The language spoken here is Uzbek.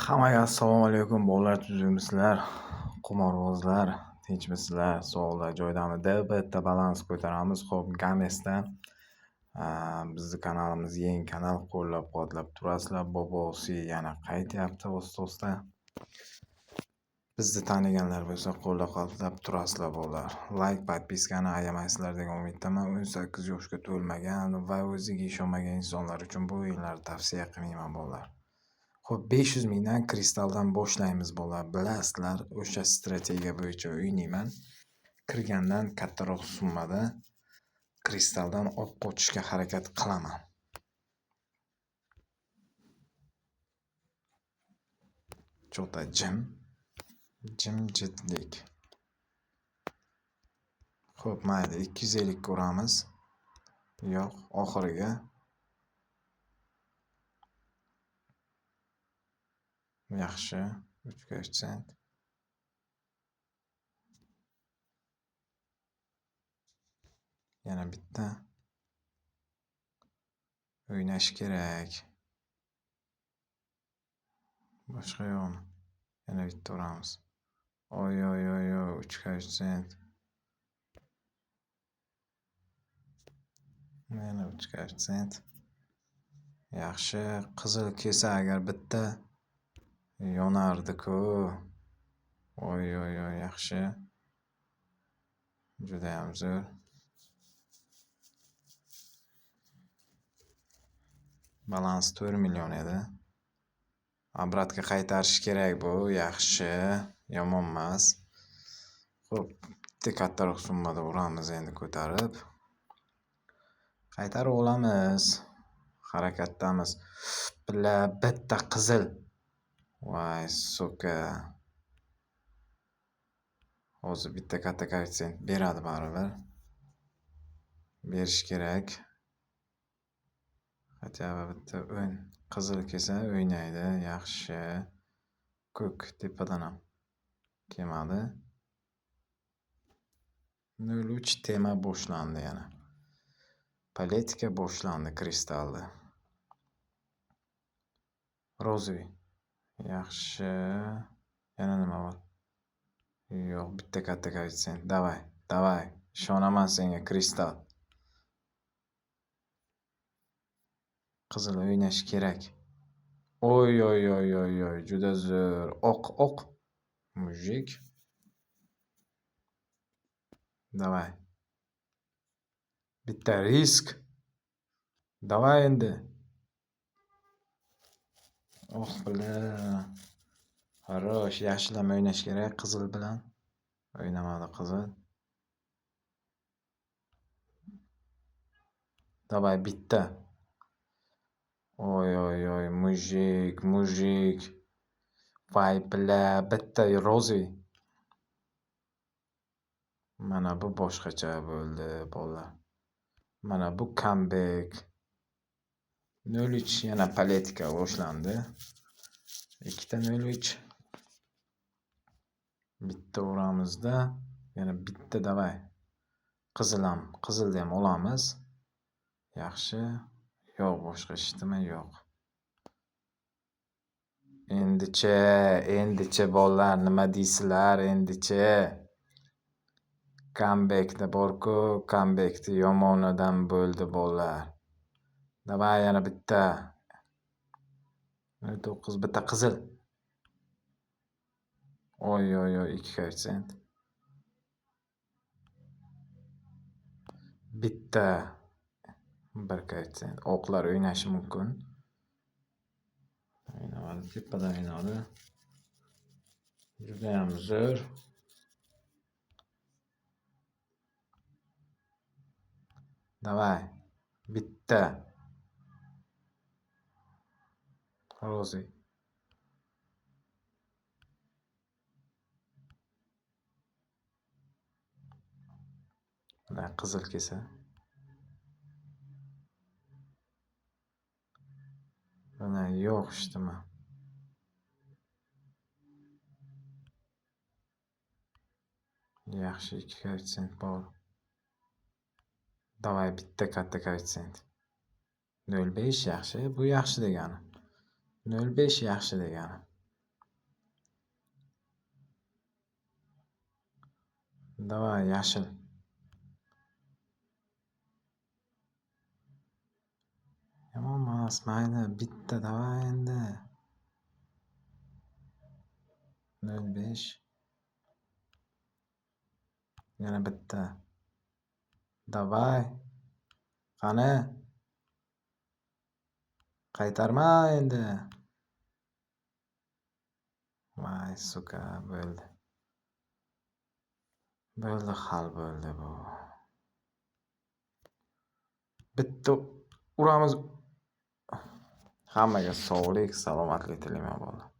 Hammaga assalomu alaykum bolalar, tuzukmisizlar? Qimorbozlar, tinchmisizlar? Sog'liklar joyidamidi? Bitta balans ko'taramiz. Xo'p, Gamesdan bizni kanalimiz yangi kanal qo'llab-quvvatlab turasizlar. Bobosi yana qaytyapti o'z-o'zidan. Bizni taniganlar bo'lsa qo'llab-quvvatlab turasizlar bolalar. Like, podpiskani ayamaysizlar degan umiddaman. 18 yoshga to'lmagan va o'ziga ishonmagan insonlar uchun bu o'yinlarni tavsiya qilmayman bolalar. Xo'p, 500 mingdan kristaldan boshlaymiz bolalar. Bilasizlar, o'sha strategiya bo'yicha o'ynayman. Kirgandan kattaroq summada kristaldan olib qochishga harakat qilaman. Cho'ta jimjitlik. Xo'p, mayli 250 ko'ramiz. Yo'q, oxiriga yaxshi 3 ko'rsant. Yana bitta o'ynash kerak. Boshqa yo'qmi? Yana bitta uramiz. Oy 3 ko'rsant. Yana 3 ko'rsant. Yaxshi, qizil kelsa agar bitta yonardi-ku. Oy yaxshi. Juda ham zo'r. Balans 4 million edi. Obratga qaytarish kerak bu. Yaxshi, yomon emas. Xo'p, bitta kattaroq summada uramiz endi ko'tarib. Qaytarib olamiz. Harakatdamiz. Bitta qizil. Voy, so'ka. Hozir bitta katta koeffitsient beradi baribir. Berish kerak. Хотя bitta o'yin qizil kelsa o'ynaydi. Yaxshi. Ko'k tepadan ham kelmadi. 03 tema boshlandi yana. Politika boshlandi kristalda. Rozoviy. Yaxshi. Yana nima bor? Yo'q, bitta katta koeffitsient. Davay. Ishonaman senga kristal. Qizil o'ynash kerak. Oy, juda zo'r. Oq. Mujik. Davay. Bitta risk. Davay endi. Bilan. Xo'sh, yaxshilab o'ynash kerak qizil bilan. O'ynamadi qizil. Davay bitta. Oy, mujik. Vay bitta rozoviy. Mana bu boshqacha bo'ldi bolalar. Mana bu comeback. 03 yana politika boshlandi. Ikkita 03. Bitta uramizda yana bitta davay. Qizilni ham olamiz. Yaxshi. Yo'q, boshqa ishdimi? Yo'q. Endicha bolalar nima deysizlar? Endicha comebackda bor-ku, comebackda yomonidan bo'ldi bolalar. Davay yana bitta. 9 bitta qizil. Oy 2 koeffitsient. Bitta 1 koeffitsient. Oqlar o'ynashi mumkin. O'ynamadi, tepadan o'ynadi. Juda ham zo'r. Davay. Bitta. Rozoviy. Qizil kelsa. Mana yo'q ishdimi? Yaxshi 2 koeffitsient bor. Davay bitta katta koeffitsient. 05 yaxshi, bu yaxshi degani. 05 yaxshi degani. Davay, yashil. Yomonmas, mayli, bitta davay endi. 05. Yana bitta. Davay. Qani? Qaytarma endi. Voy, suka, bo'ldi. Bo'ldi, hal bo'ldi bu. Bitta uramiz. Hammaga sog'lik, salomatlik tilayman, bola.